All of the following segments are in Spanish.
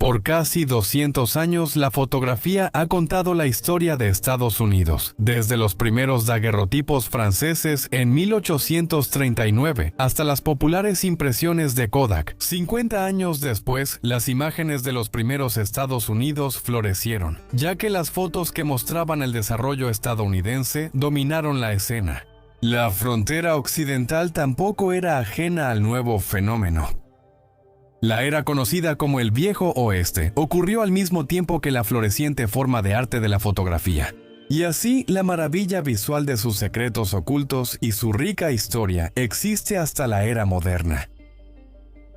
Por casi 200 años, la fotografía ha contado la historia de Estados Unidos, desde los primeros daguerrotipos franceses en 1839 hasta las populares impresiones de Kodak. 50 años después, las imágenes de los primeros Estados Unidos florecieron, ya que las fotos que mostraban el desarrollo estadounidense dominaron la escena. La frontera occidental tampoco era ajena al nuevo fenómeno. La era conocida como el Viejo Oeste ocurrió al mismo tiempo que la floreciente forma de arte de la fotografía. Y así, la maravilla visual de sus secretos ocultos y su rica historia existe hasta la era moderna.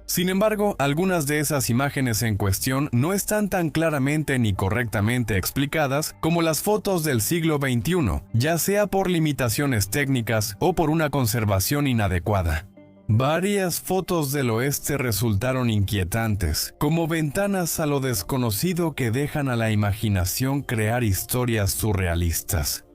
Sin embargo, algunas de esas imágenes en cuestión no están tan claramente ni correctamente explicadas como las fotos del siglo XXI, ya sea por limitaciones técnicas o por una conservación inadecuada. Varias fotos del oeste resultaron inquietantes, como ventanas a lo desconocido que dejan a la imaginación crear historias surrealistas.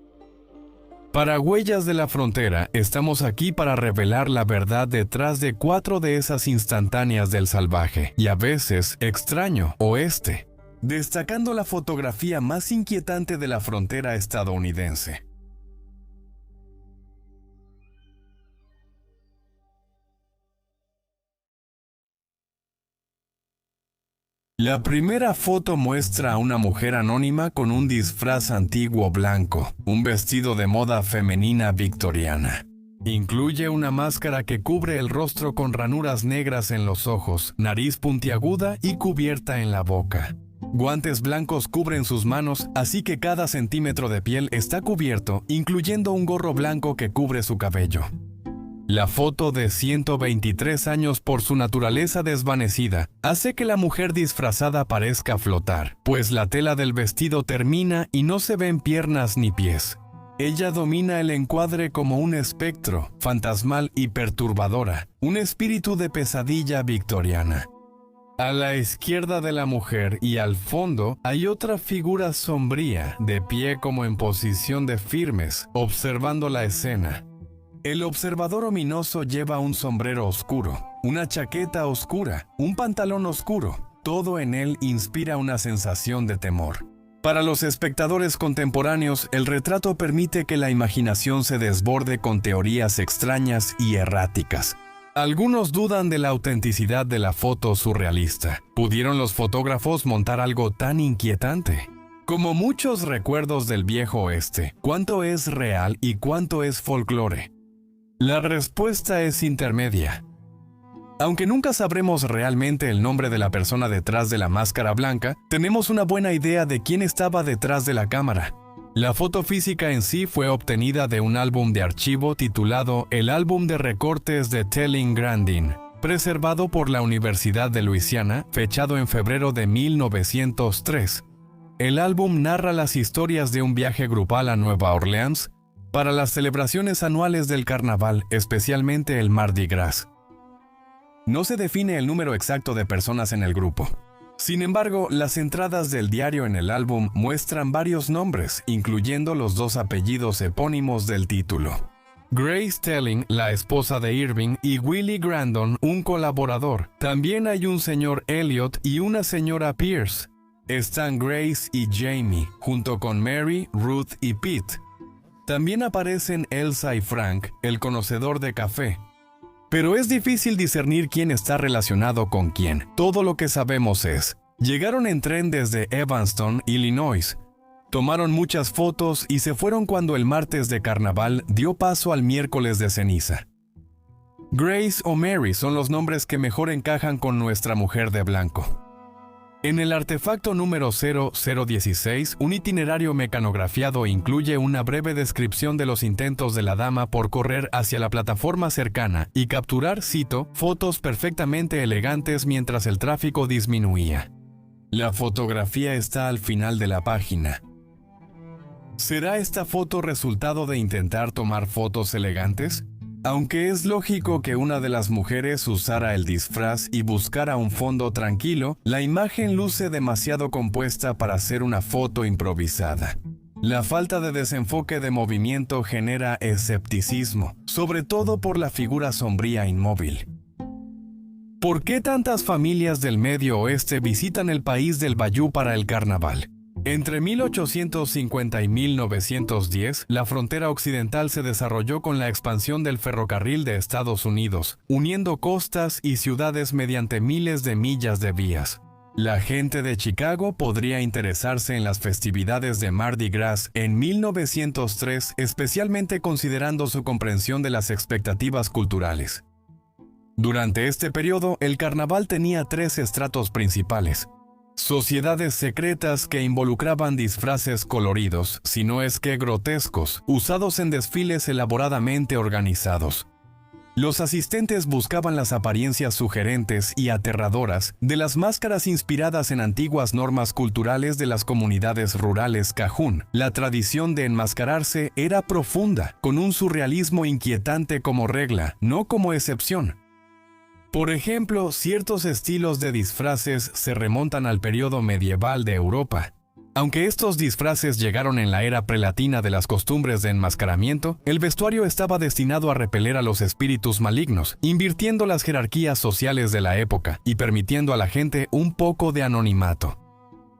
Para Huellas de la Frontera, estamos aquí para revelar la verdad detrás de 4 de esas instantáneas del salvaje, y a veces extraño, oeste, destacando la fotografía más inquietante de la frontera estadounidense. La primera foto muestra a una mujer anónima con un disfraz antiguo blanco, un vestido de moda femenina victoriana. Incluye una máscara que cubre el rostro con ranuras negras en los ojos, nariz puntiaguda y cubierta en la boca. Guantes blancos cubren sus manos, así que cada centímetro de piel está cubierto, incluyendo un gorro blanco que cubre su cabello. La foto de 123 años por su naturaleza desvanecida hace que la mujer disfrazada parezca flotar, pues la tela del vestido termina y no se ven piernas ni pies. Ella domina el encuadre como un espectro, fantasmal y perturbadora, un espíritu de pesadilla victoriana. A la izquierda de la mujer y al fondo hay otra figura sombría, de pie como en posición de firmes, observando la escena. El observador ominoso lleva un sombrero oscuro, una chaqueta oscura, un pantalón oscuro. Todo en él inspira una sensación de temor. Para los espectadores contemporáneos, el retrato permite que la imaginación se desborde con teorías extrañas y erráticas. Algunos dudan de la autenticidad de la foto surrealista. ¿Pudieron los fotógrafos montar algo tan inquietante? Como muchos recuerdos del Viejo Oeste, ¿cuánto es real y cuánto es folclore? La respuesta es intermedia. Aunque nunca sabremos realmente el nombre de la persona detrás de la máscara blanca, tenemos una buena idea de quién estaba detrás de la cámara. La foto física en sí fue obtenida de un álbum de archivo titulado El Álbum de Recortes de Telling Grandin, preservado por la Universidad de Luisiana, fechado en febrero de 1903. El álbum narra las historias de un viaje grupal a Nueva Orleans para las celebraciones anuales del carnaval, especialmente el Mardi Gras. No se define el número exacto de personas en el grupo. Sin embargo, las entradas del diario en el álbum muestran varios nombres, incluyendo los 2 apellidos epónimos del título. Grace Telling, la esposa de Irving, y Willie Grandon, un colaborador. También hay un señor Elliot y una señora Pierce. Están Grace y Jamie, junto con Mary, Ruth y Pete. También aparecen Elsa y Frank, el conocedor de café. Pero es difícil discernir quién está relacionado con quién. Todo lo que sabemos es: llegaron en tren desde Evanston, Illinois. Tomaron muchas fotos y se fueron cuando el martes de carnaval dio paso al miércoles de ceniza. Grace o Mary son los nombres que mejor encajan con nuestra mujer de blanco. En el artefacto número 0016, un itinerario mecanografiado incluye una breve descripción de los intentos de la dama por correr hacia la plataforma cercana y capturar, cito, fotos perfectamente elegantes mientras el tráfico disminuía. La fotografía está al final de la página. ¿Será esta foto resultado de intentar tomar fotos elegantes? Aunque es lógico que una de las mujeres usara el disfraz y buscara un fondo tranquilo, la imagen luce demasiado compuesta para ser una foto improvisada. La falta de desenfoque de movimiento genera escepticismo, sobre todo por la figura sombría inmóvil. ¿Por qué tantas familias del Medio Oeste visitan el país del Bayou para el carnaval? Entre 1850 y 1910, la frontera occidental se desarrolló con la expansión del ferrocarril de Estados Unidos, uniendo costas y ciudades mediante miles de millas de vías. La gente de Chicago podría interesarse en las festividades de Mardi Gras en 1903, especialmente considerando su comprensión de las expectativas culturales. Durante este periodo, el carnaval tenía tres estratos principales. Sociedades secretas que involucraban disfraces coloridos, si no es que grotescos, usados en desfiles elaboradamente organizados. Los asistentes buscaban las apariencias sugerentes y aterradoras de las máscaras inspiradas en antiguas normas culturales de las comunidades rurales cajún. La tradición de enmascararse era profunda, con un surrealismo inquietante como regla, no como excepción. Por ejemplo, ciertos estilos de disfraces se remontan al periodo medieval de Europa. Aunque estos disfraces llegaron en la era prelatina de las costumbres de enmascaramiento, el vestuario estaba destinado a repeler a los espíritus malignos, invirtiendo las jerarquías sociales de la época y permitiendo a la gente un poco de anonimato.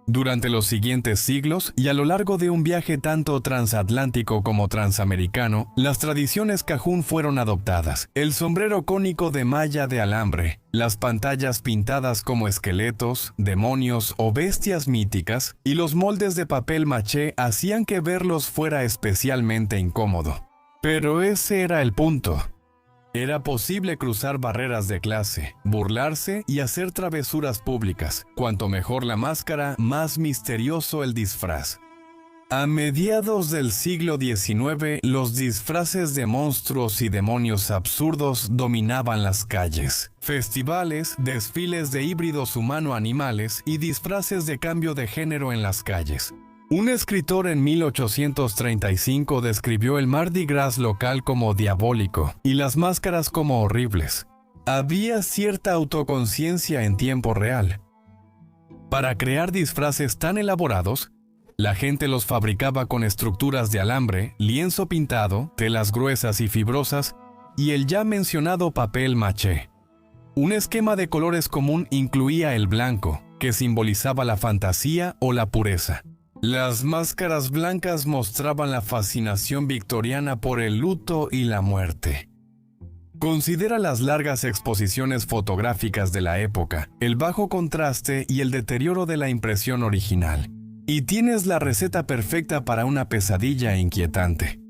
Durante los siguientes siglos, y a lo largo de un viaje tanto transatlántico como transamericano, las tradiciones cajún fueron adoptadas. El sombrero cónico de malla de alambre, las pantallas pintadas como esqueletos, demonios o bestias míticas, y los moldes de papel maché hacían que verlos fuera especialmente incómodo. Pero ese era el punto. Era posible cruzar barreras de clase, burlarse y hacer travesuras públicas. Cuanto mejor la máscara, más misterioso el disfraz. A mediados del siglo XIX, los disfraces de monstruos y demonios absurdos dominaban las calles. Festivales, desfiles de híbridos humano-animales y disfraces de cambio de género en las calles. Un escritor en 1835 describió el Mardi Gras local como diabólico y las máscaras como horribles. Había cierta autoconciencia en tiempo real. Para crear disfraces tan elaborados, la gente los fabricaba con estructuras de alambre, lienzo pintado, telas gruesas y fibrosas y el ya mencionado papel maché. Un esquema de colores común incluía el blanco, que simbolizaba la fantasía o la pureza. Las máscaras blancas mostraban la fascinación victoriana por el luto y la muerte. Considera las largas exposiciones fotográficas de la época, el bajo contraste y el deterioro de la impresión original. Y tienes la receta perfecta para una pesadilla inquietante.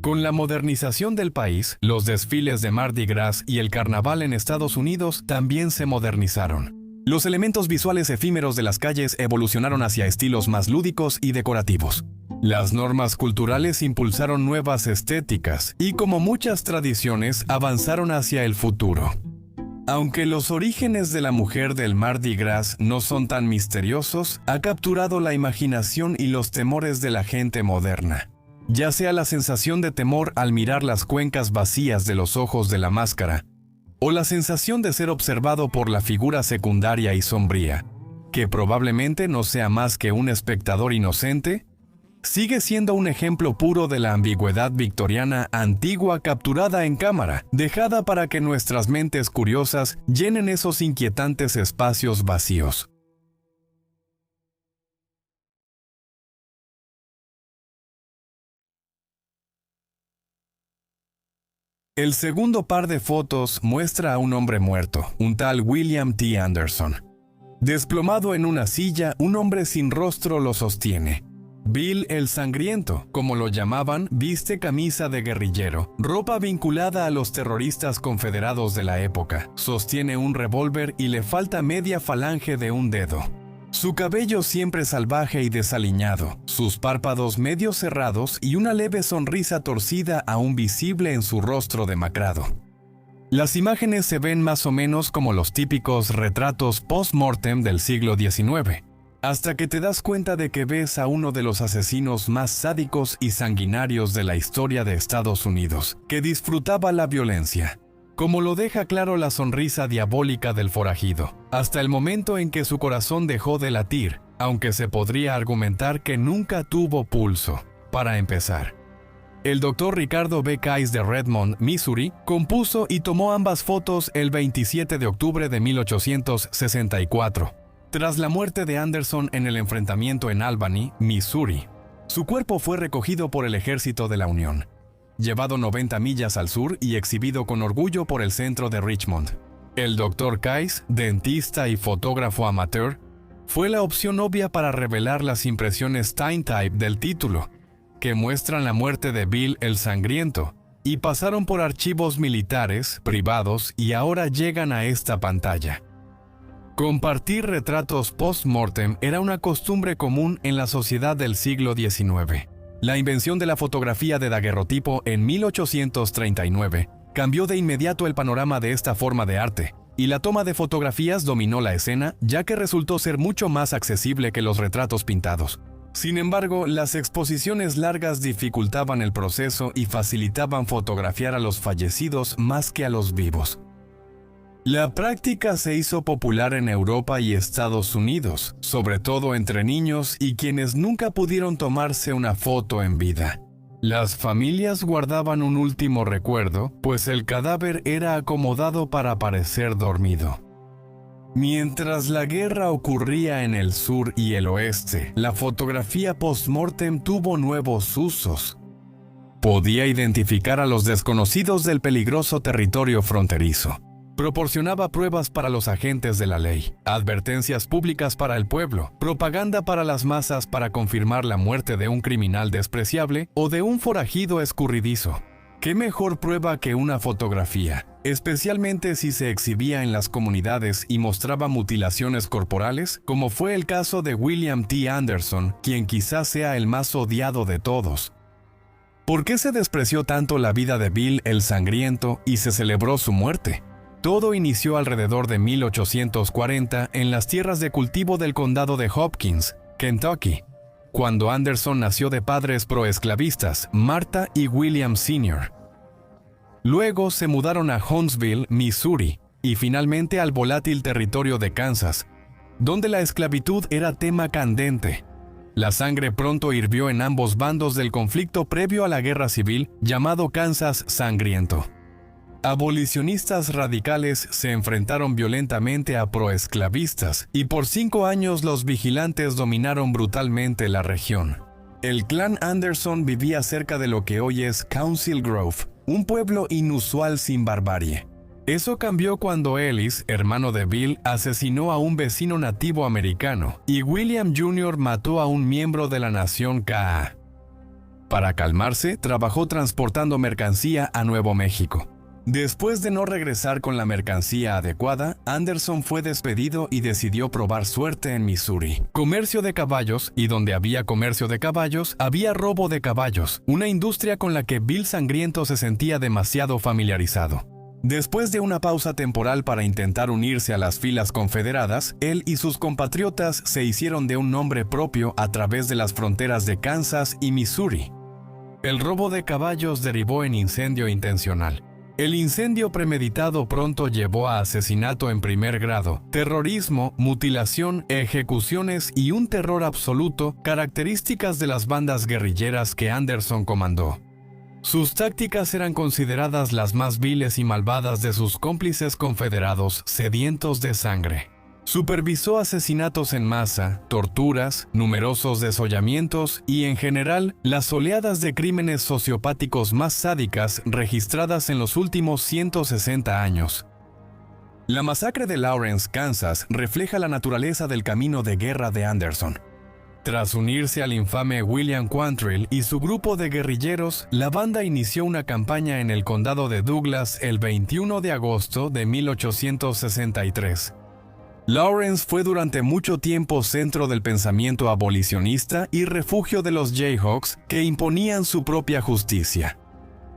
Con la modernización del país, los desfiles de Mardi Gras y el carnaval en Estados Unidos también se modernizaron. Los elementos visuales efímeros de las calles evolucionaron hacia estilos más lúdicos y decorativos. Las normas culturales impulsaron nuevas estéticas y, como muchas tradiciones, avanzaron hacia el futuro. Aunque los orígenes de la mujer del Mardi Gras no son tan misteriosos, ha capturado la imaginación y los temores de la gente moderna. Ya sea la sensación de temor al mirar las cuencas vacías de los ojos de la máscara, o la sensación de ser observado por la figura secundaria y sombría, que probablemente no sea más que un espectador inocente, sigue siendo un ejemplo puro de la ambigüedad victoriana antigua capturada en cámara, dejada para que nuestras mentes curiosas llenen esos inquietantes espacios vacíos. El segundo par de fotos muestra a un hombre muerto, un tal William T. Anderson. Desplomado en una silla, un hombre sin rostro lo sostiene. Bill el Sangriento, como lo llamaban, viste camisa de guerrillero, ropa vinculada a los terroristas confederados de la época. Sostiene un revólver y le falta media falange de un dedo. Su cabello siempre salvaje y desaliñado, sus párpados medio cerrados y una leve sonrisa torcida aún visible en su rostro demacrado. Las imágenes se ven más o menos como los típicos retratos post-mortem del siglo XIX, hasta que te das cuenta de que ves a uno de los asesinos más sádicos y sanguinarios de la historia de Estados Unidos, que disfrutaba la violencia. Como lo deja claro la sonrisa diabólica del forajido, hasta el momento en que su corazón dejó de latir, aunque se podría argumentar que nunca tuvo pulso. Para empezar, El doctor Ricardo B. Kais de Redmond, Missouri, compuso y tomó ambas fotos el 27 de octubre de 1864, tras la muerte de Anderson en el enfrentamiento en Albany, Missouri. Su cuerpo fue recogido por el Ejército de la Unión, llevado 90 millas al sur y exhibido con orgullo por el centro de Richmond. El Dr. Kais, dentista y fotógrafo amateur, fue la opción obvia para revelar las impresiones Tintype del título, que muestran la muerte de Bill el Sangriento, y pasaron por archivos militares, privados, y ahora llegan a esta pantalla. Compartir retratos post-mortem era una costumbre común en la sociedad del siglo XIX. La invención de la fotografía de daguerrotipo en 1839 cambió de inmediato el panorama de esta forma de arte, y la toma de fotografías dominó la escena, ya que resultó ser mucho más accesible que los retratos pintados. Sin embargo, las exposiciones largas dificultaban el proceso y facilitaban fotografiar a los fallecidos más que a los vivos. La práctica se hizo popular en Europa y Estados Unidos, sobre todo entre niños y quienes nunca pudieron tomarse una foto en vida. Las familias guardaban un último recuerdo, pues el cadáver era acomodado para parecer dormido. Mientras la guerra ocurría en el sur y el oeste, la fotografía post-mortem tuvo nuevos usos. Podía identificar a los desconocidos del peligroso territorio fronterizo. Proporcionaba pruebas para los agentes de la ley, advertencias públicas para el pueblo, propaganda para las masas para confirmar la muerte de un criminal despreciable o de un forajido escurridizo. ¿Qué mejor prueba que una fotografía, especialmente si se exhibía en las comunidades y mostraba mutilaciones corporales, como fue el caso de William T. Anderson, quien quizás sea el más odiado de todos? ¿Por qué se despreció tanto la vida de Bill el Sangriento y se celebró su muerte? Todo inició alrededor de 1840 en las tierras de cultivo del condado de Hopkins, Kentucky, cuando Anderson nació de padres proesclavistas, Martha y William Sr. Luego se mudaron a Huntsville, Missouri, y finalmente al volátil territorio de Kansas, donde la esclavitud era tema candente. La sangre pronto hirvió en ambos bandos del conflicto previo a la guerra civil, llamado Kansas Sangriento. Abolicionistas radicales se enfrentaron violentamente a proesclavistas y por 5 años los vigilantes dominaron brutalmente la región. El clan Anderson vivía cerca de lo que hoy es Council Grove, un pueblo inusual sin barbarie. Eso cambió cuando Ellis, hermano de Bill, asesinó a un vecino nativo americano y William Jr. mató a un miembro de la nación Ka'a. Para calmarse, trabajó transportando mercancía a Nuevo México. Después de no regresar con la mercancía adecuada, Anderson fue despedido y decidió probar suerte en Missouri. Comercio de caballos, y donde había comercio de caballos, había robo de caballos, una industria con la que Bill Sangriento se sentía demasiado familiarizado. Después de una pausa temporal para intentar unirse a las filas confederadas, él y sus compatriotas se hicieron de un nombre propio a través de las fronteras de Kansas y Missouri. El robo de caballos derivó en incendio intencional. El incendio premeditado pronto llevó a asesinato en primer grado, terrorismo, mutilación, ejecuciones y un terror absoluto, características de las bandas guerrilleras que Anderson comandó. Sus tácticas eran consideradas las más viles y malvadas de sus cómplices confederados, sedientos de sangre. Supervisó asesinatos en masa, torturas, numerosos desollamientos y, en general, las oleadas de crímenes sociopáticos más sádicas registradas en los últimos 160 años. La masacre de Lawrence, Kansas, refleja la naturaleza del camino de guerra de Anderson. Tras unirse al infame William Quantrill y su grupo de guerrilleros, la banda inició una campaña en el condado de Douglas el 21 de agosto de 1863. Lawrence fue durante mucho tiempo centro del pensamiento abolicionista y refugio de los Jayhawks que imponían su propia justicia.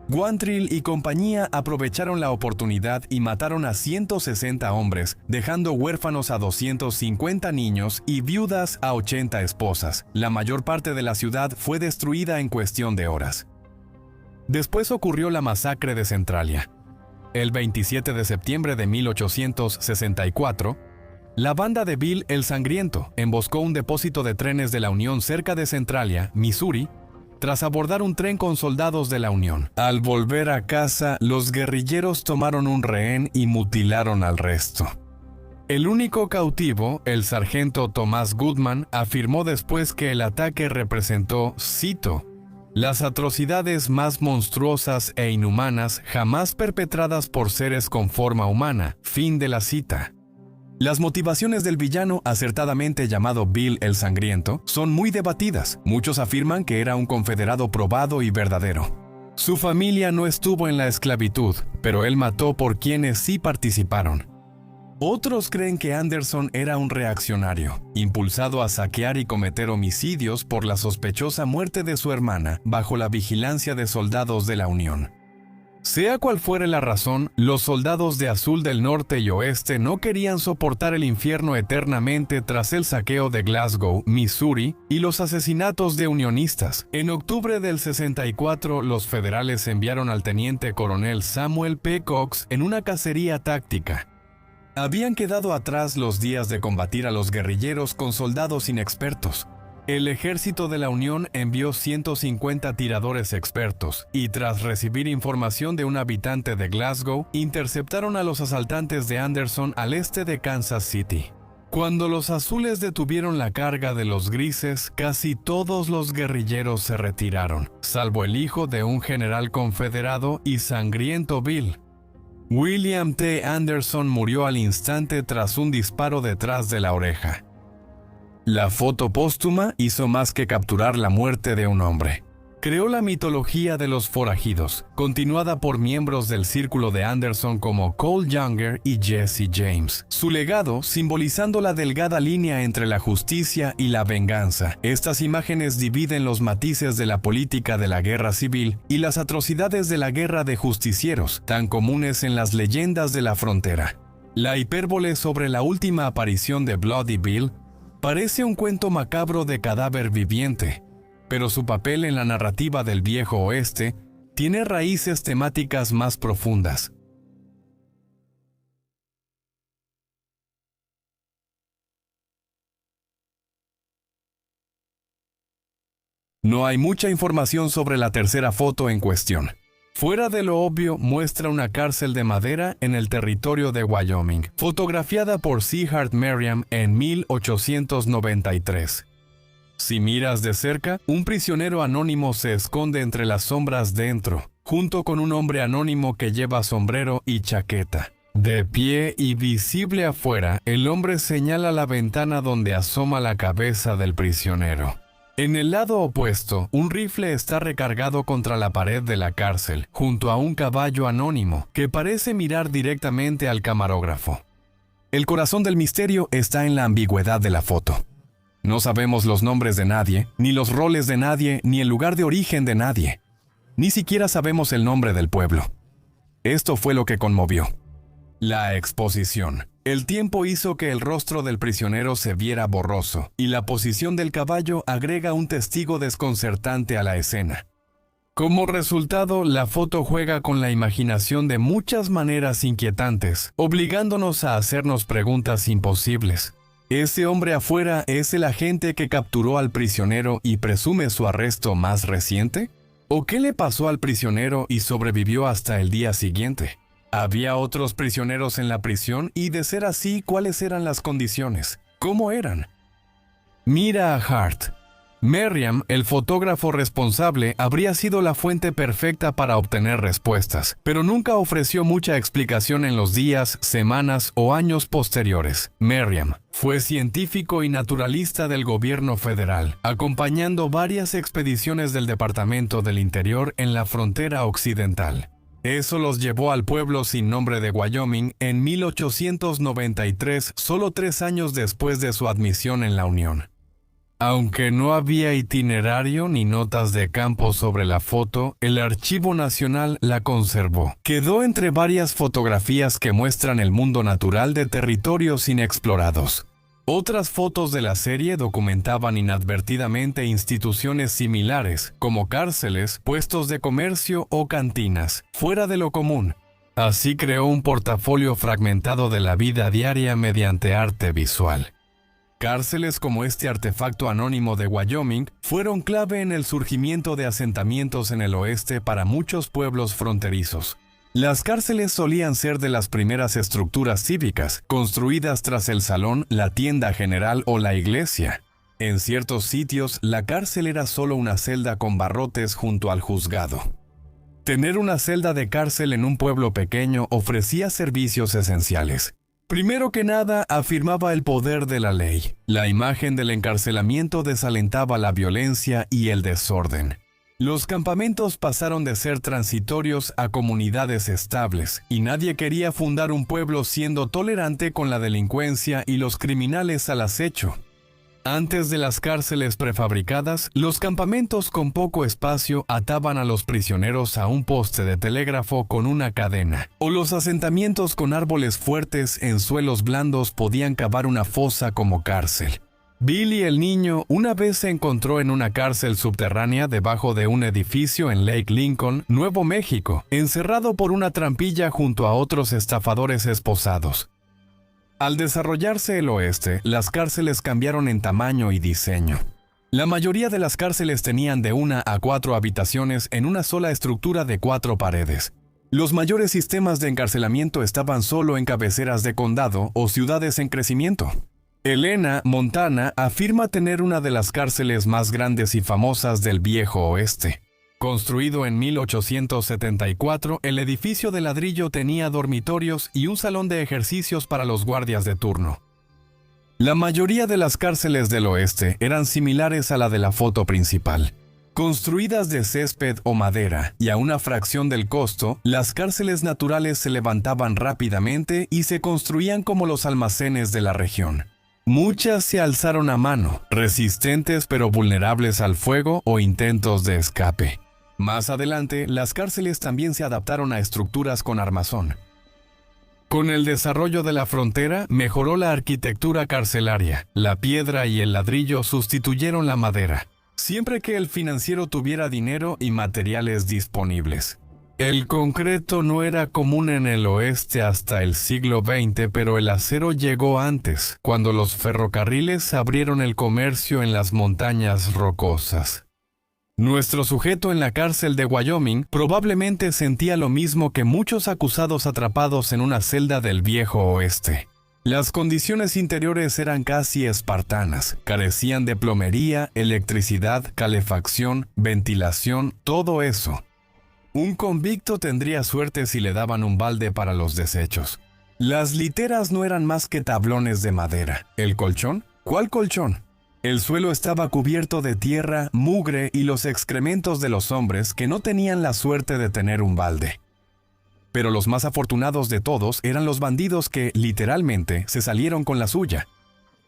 Quantrill y compañía aprovecharon la oportunidad y mataron a 160 hombres, dejando huérfanos a 250 niños y viudas a 80 esposas. La mayor parte de la ciudad fue destruida en cuestión de horas. Después ocurrió la masacre de Centralia. El 27 de septiembre de 1864, la banda de Bill el Sangriento emboscó un depósito de trenes de la Unión cerca de Centralia, Missouri, tras abordar un tren con soldados de la Unión. Al volver a casa, los guerrilleros tomaron un rehén y mutilaron al resto. El único cautivo, el sargento Thomas Goodman, afirmó después que el ataque representó, cito, las atrocidades más monstruosas e inhumanas jamás perpetradas por seres con forma humana. Fin de la cita. Las motivaciones del villano, acertadamente llamado Bill el Sangriento, son muy debatidas. Muchos afirman que era un confederado probado y verdadero. Su familia no estuvo en la esclavitud, pero él mató por quienes sí participaron. Otros creen que Anderson era un reaccionario, impulsado a saquear y cometer homicidios por la sospechosa muerte de su hermana bajo la vigilancia de soldados de la Unión. Sea cual fuere la razón, los soldados de Azul del Norte y Oeste no querían soportar el infierno eternamente tras el saqueo de Glasgow, Missouri, y los asesinatos de unionistas. En octubre del 64, los federales enviaron al teniente coronel Samuel P. Cox en una cacería táctica. Habían quedado atrás los días de combatir a los guerrilleros con soldados inexpertos. El ejército de la Unión envió 150 tiradores expertos y tras recibir información de un habitante de Glasgow, interceptaron a los asaltantes de Anderson al este de Kansas City. Cuando los azules detuvieron la carga de los grises, casi todos los guerrilleros se retiraron, salvo el hijo de un general confederado y sangriento Bill. William T. Anderson murió al instante tras un disparo detrás de la oreja. La foto póstuma hizo más que capturar la muerte de un hombre. Creó la mitología de los forajidos, continuada por miembros del círculo de Anderson como Cole Younger y Jesse James. Su legado, simbolizando la delgada línea entre la justicia y la venganza. Estas imágenes dividen los matices de la política de la guerra civil y las atrocidades de la guerra de justicieros, tan comunes en las leyendas de la frontera. La hipérbole sobre la última aparición de Bloody Bill parece un cuento macabro de cadáver viviente, pero su papel en la narrativa del Viejo Oeste tiene raíces temáticas más profundas. No hay mucha información sobre la tercera foto en cuestión. Fuera de lo obvio, muestra una cárcel de madera en el territorio de Wyoming, fotografiada por C. Hart Merriam en 1893. Si miras de cerca, un prisionero anónimo se esconde entre las sombras dentro, junto con un hombre anónimo que lleva sombrero y chaqueta. De pie y visible afuera, el hombre señala la ventana donde asoma la cabeza del prisionero. En el lado opuesto, un rifle está recargado contra la pared de la cárcel, junto a un caballo anónimo, que parece mirar directamente al camarógrafo. El corazón del misterio está en la ambigüedad de la foto. No sabemos los nombres de nadie, ni los roles de nadie, ni el lugar de origen de nadie. Ni siquiera sabemos el nombre del pueblo. Esto fue lo que conmovió. La exposición. El tiempo hizo que el rostro del prisionero se viera borroso, y la posición del caballo agrega un testigo desconcertante a la escena. Como resultado, la foto juega con la imaginación de muchas maneras inquietantes, obligándonos a hacernos preguntas imposibles. ¿Ese hombre afuera es el agente que capturó al prisionero y presume su arresto más reciente? ¿O qué le pasó al prisionero y sobrevivió hasta el día siguiente? ¿Había otros prisioneros en la prisión? Y de ser así, ¿cuáles eran las condiciones? ¿Cómo eran? Mira a Hart. Merriam, el fotógrafo responsable, habría sido la fuente perfecta para obtener respuestas, pero nunca ofreció mucha explicación en los días, semanas o años posteriores. Merriam fue científico y naturalista del gobierno federal, acompañando varias expediciones del Departamento del Interior en la frontera occidental. Eso los llevó al pueblo sin nombre de Wyoming en 1893, solo 3 años después de su admisión en la Unión. Aunque no había itinerario ni notas de campo sobre la foto, el Archivo Nacional la conservó. Quedó entre varias fotografías que muestran el mundo natural de territorios inexplorados. Otras fotos de la serie documentaban inadvertidamente instituciones similares, como cárceles, puestos de comercio o cantinas, fuera de lo común. Así creó un portafolio fragmentado de la vida diaria mediante arte visual. Cárceles como este artefacto anónimo de Wyoming fueron clave en el surgimiento de asentamientos en el oeste para muchos pueblos fronterizos. Las cárceles solían ser de las primeras estructuras cívicas, construidas tras el salón, la tienda general o la iglesia. En ciertos sitios, la cárcel era solo una celda con barrotes junto al juzgado. Tener una celda de cárcel en un pueblo pequeño ofrecía servicios esenciales. Primero que nada, afirmaba el poder de la ley. La imagen del encarcelamiento desalentaba la violencia y el desorden. Los campamentos pasaron de ser transitorios a comunidades estables, y nadie quería fundar un pueblo siendo tolerante con la delincuencia y los criminales al acecho. Antes de las cárceles prefabricadas, los campamentos con poco espacio ataban a los prisioneros a un poste de telégrafo con una cadena, o los asentamientos con árboles fuertes en suelos blandos podían cavar una fosa como cárcel. Billy el niño una vez se encontró en una cárcel subterránea debajo de un edificio en Lake Lincoln, Nuevo México, encerrado por una trampilla junto a otros estafadores esposados. Al desarrollarse el oeste, las cárceles cambiaron en tamaño y diseño. La mayoría de las cárceles tenían de 1 a 4 habitaciones en una sola estructura de 4 paredes. Los mayores sistemas de encarcelamiento estaban solo en cabeceras de condado o ciudades en crecimiento. Helena, Montana, afirma tener una de las cárceles más grandes y famosas del Viejo Oeste. Construido en 1874, el edificio de ladrillo tenía dormitorios y un salón de ejercicios para los guardias de turno. La mayoría de las cárceles del oeste eran similares a la de la foto principal. Construidas de césped o madera y a una fracción del costo, las cárceles naturales se levantaban rápidamente y se construían como los almacenes de la región. Muchas se alzaron a mano, resistentes pero vulnerables al fuego o intentos de escape. Más adelante, las cárceles también se adaptaron a estructuras con armazón. Con el desarrollo de la frontera, mejoró la arquitectura carcelaria. La piedra y el ladrillo sustituyeron la madera, siempre que el financiero tuviera dinero y materiales disponibles. El concreto no era común en el oeste hasta el siglo XX, pero el acero llegó antes, cuando los ferrocarriles abrieron el comercio en las montañas rocosas. Nuestro sujeto en la cárcel de Wyoming probablemente sentía lo mismo que muchos acusados atrapados en una celda del Viejo Oeste. Las condiciones interiores eran casi espartanas, carecían de plomería, electricidad, calefacción, ventilación, todo eso. Un convicto tendría suerte si le daban un balde para los desechos. Las literas no eran más que tablones de madera. ¿El colchón? ¿Cuál colchón? El suelo estaba cubierto de tierra, mugre y los excrementos de los hombres que no tenían la suerte de tener un balde. Pero los más afortunados de todos eran los bandidos que, literalmente, se salieron con la suya.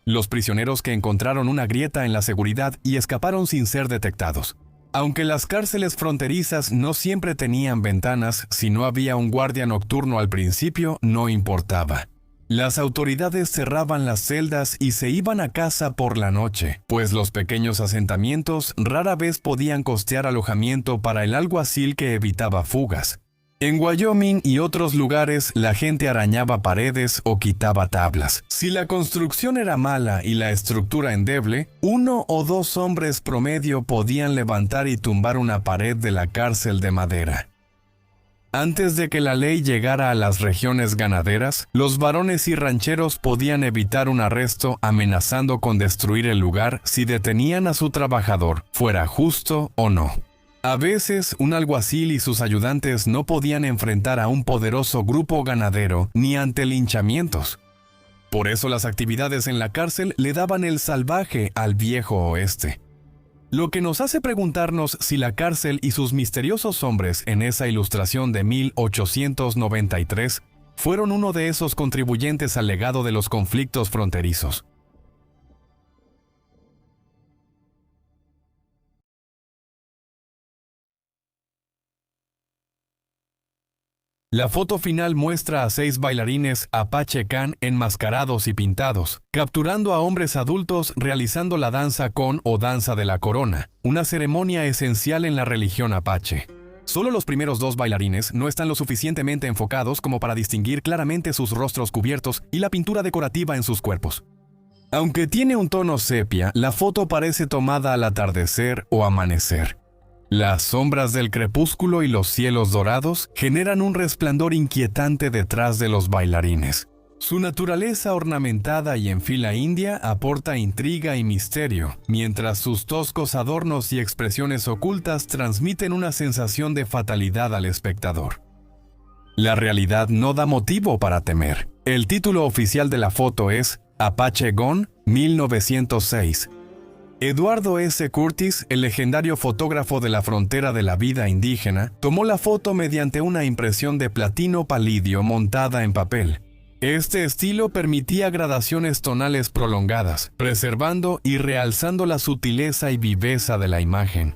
Los prisioneros que encontraron una grieta en la seguridad y escaparon sin ser detectados. Aunque las cárceles fronterizas no siempre tenían ventanas, si no había un guardia nocturno al principio, no importaba. Las autoridades cerraban las celdas y se iban a casa por la noche, pues los pequeños asentamientos rara vez podían costear alojamiento para el alguacil que evitaba fugas. En Wyoming y otros lugares, la gente arañaba paredes o quitaba tablas. Si la construcción era mala y la estructura endeble, 1 o 2 hombres promedio podían levantar y tumbar una pared de la cárcel de madera. Antes de que la ley llegara a las regiones ganaderas, los varones y rancheros podían evitar un arresto amenazando con destruir el lugar si detenían a su trabajador, fuera justo o no. A veces, un alguacil y sus ayudantes no podían enfrentar a un poderoso grupo ganadero ni ante linchamientos. Por eso las actividades en la cárcel le daban el salvaje al Viejo Oeste. Lo que nos hace preguntarnos si la cárcel y sus misteriosos hombres en esa ilustración de 1893 fueron uno de esos contribuyentes al legado de los conflictos fronterizos. La foto final muestra a 6 bailarines Apache Can enmascarados y pintados, capturando a hombres adultos realizando la danza con o danza de la corona, una ceremonia esencial en la religión Apache. Solo los primeros 2 bailarines no están lo suficientemente enfocados como para distinguir claramente sus rostros cubiertos y la pintura decorativa en sus cuerpos. Aunque tiene un tono sepia, la foto parece tomada al atardecer o amanecer. Las sombras del crepúsculo y los cielos dorados generan un resplandor inquietante detrás de los bailarines. Su naturaleza ornamentada y en fila india aporta intriga y misterio, mientras sus toscos adornos y expresiones ocultas transmiten una sensación de fatalidad al espectador. La realidad no da motivo para temer. El título oficial de la foto es Apache Gone 1906. Eduardo S. Curtis, el legendario fotógrafo de la frontera de la vida indígena, tomó la foto mediante una impresión de platino palidio montada en papel. Este estilo permitía gradaciones tonales prolongadas, preservando y realzando la sutileza y viveza de la imagen.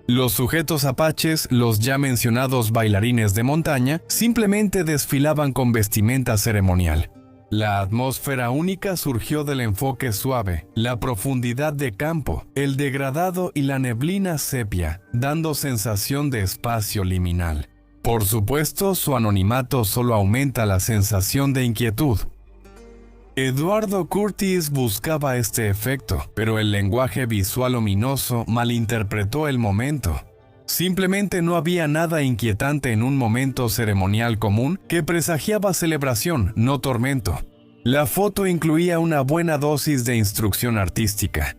Los sujetos apaches, los ya mencionados bailarines de montaña, simplemente desfilaban con vestimenta ceremonial. La atmósfera única surgió del enfoque suave, la profundidad de campo, el degradado y la neblina sepia, dando sensación de espacio liminal. Por supuesto, su anonimato solo aumenta la sensación de inquietud. Eduardo Curtis buscaba este efecto, pero el lenguaje visual ominoso malinterpretó el momento. Simplemente no había nada inquietante en un momento ceremonial común que presagiaba celebración, no tormento. La foto incluía una buena dosis de instrucción artística.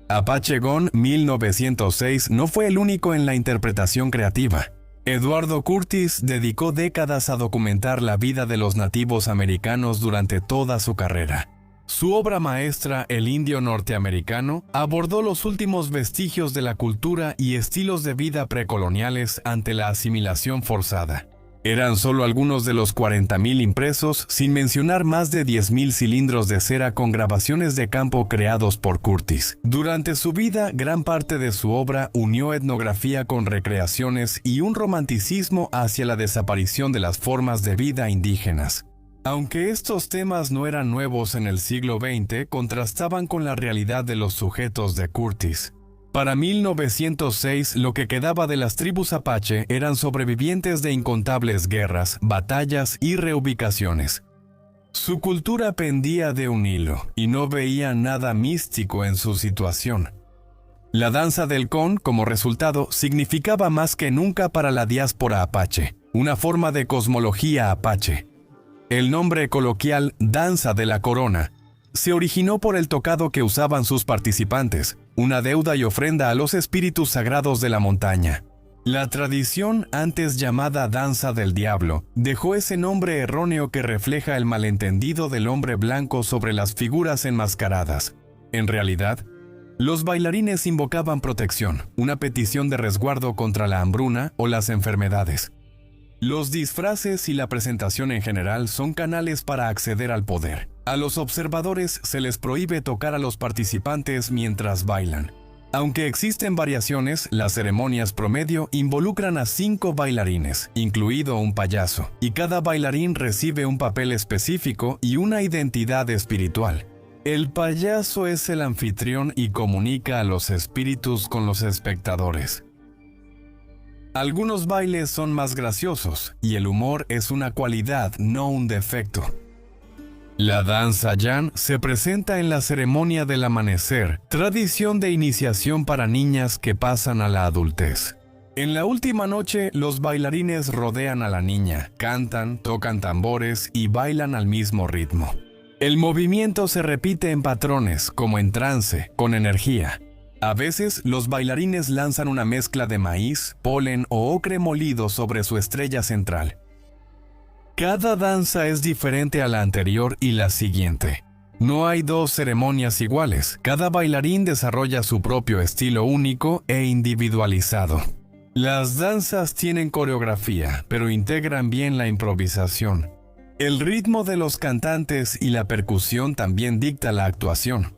Apache Gone 1906 no fue el único en la interpretación creativa. Eduardo Curtis dedicó décadas a documentar la vida de los nativos americanos durante toda su carrera. Su obra maestra, El indio norteamericano, abordó los últimos vestigios de la cultura y estilos de vida precoloniales ante la asimilación forzada. Eran solo algunos de los 40,000 impresos, sin mencionar más de 10,000 cilindros de cera con grabaciones de campo creados por Curtis. Durante su vida, gran parte de su obra unió etnografía con recreaciones y un romanticismo hacia la desaparición de las formas de vida indígenas. Aunque estos temas no eran nuevos en el siglo XX, contrastaban con la realidad de los sujetos de Curtis. Para 1906, lo que quedaba de las tribus apache eran sobrevivientes de incontables guerras, batallas y reubicaciones. Su cultura pendía de un hilo, y no veía nada místico en su situación. La danza del con, como resultado, significaba más que nunca para la diáspora apache, una forma de cosmología apache. El nombre coloquial «danza de la corona» se originó por el tocado que usaban sus participantes, una deuda y ofrenda a los espíritus sagrados de la montaña. La tradición, antes llamada danza del diablo, dejó ese nombre erróneo que refleja el malentendido del hombre blanco sobre las figuras enmascaradas. En realidad, los bailarines invocaban protección, una petición de resguardo contra la hambruna o las enfermedades. Los disfraces y la presentación en general son canales para acceder al poder. A los observadores se les prohíbe tocar a los participantes mientras bailan. Aunque existen variaciones, las ceremonias promedio involucran a 5 bailarines, incluido un payaso, y cada bailarín recibe un papel específico y una identidad espiritual. El payaso es el anfitrión y comunica a los espíritus con los espectadores. Algunos bailes son más graciosos, y el humor es una cualidad, no un defecto. La danza yan se presenta en la ceremonia del amanecer, tradición de iniciación para niñas que pasan a la adultez. En la última noche, los bailarines rodean a la niña, cantan, tocan tambores y bailan al mismo ritmo. El movimiento se repite en patrones, como en trance, con energía. A veces, los bailarines lanzan una mezcla de maíz, polen o ocre molido sobre su estrella central. Cada danza es diferente a la anterior y la siguiente. No hay 2 ceremonias iguales. Cada bailarín desarrolla su propio estilo único e individualizado. Las danzas tienen coreografía, pero integran bien la improvisación. El ritmo de los cantantes y la percusión también dicta la actuación.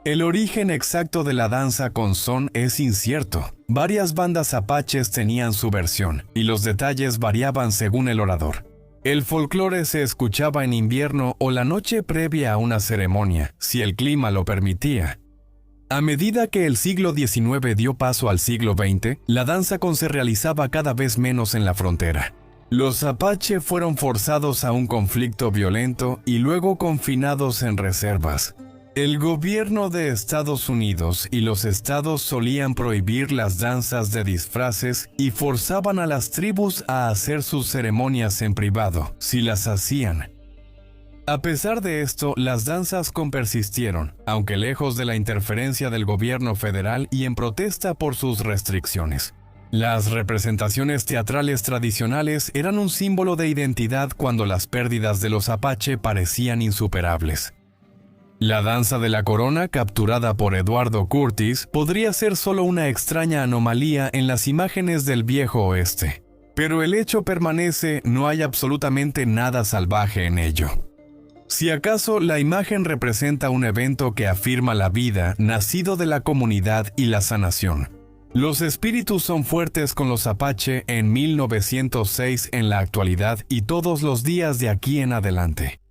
El origen exacto de la danza con son es incierto. Varias bandas apaches tenían su versión, y los detalles variaban según el orador. El folclore se escuchaba en invierno o la noche previa a una ceremonia, si el clima lo permitía. A medida que el siglo XIX dio paso al siglo XX, la danza con se realizaba cada vez menos en la frontera. Los apache fueron forzados a un conflicto violento y luego confinados en reservas. El gobierno de Estados Unidos y los estados solían prohibir las danzas de disfraces y forzaban a las tribus a hacer sus ceremonias en privado, si las hacían. A pesar de esto, las danzas persistieron, aunque lejos de la interferencia del gobierno federal y en protesta por sus restricciones. Las representaciones teatrales tradicionales eran un símbolo de identidad cuando las pérdidas de los apache parecían insuperables. La danza de la corona, capturada por Eduardo Curtis, podría ser solo una extraña anomalía en las imágenes del viejo oeste. Pero el hecho permanece, no hay absolutamente nada salvaje en ello. Si acaso la imagen representa un evento que afirma la vida, nacido de la comunidad y la sanación. Los espíritus son fuertes con los apache en 1906 en la actualidad y todos los días de aquí en adelante.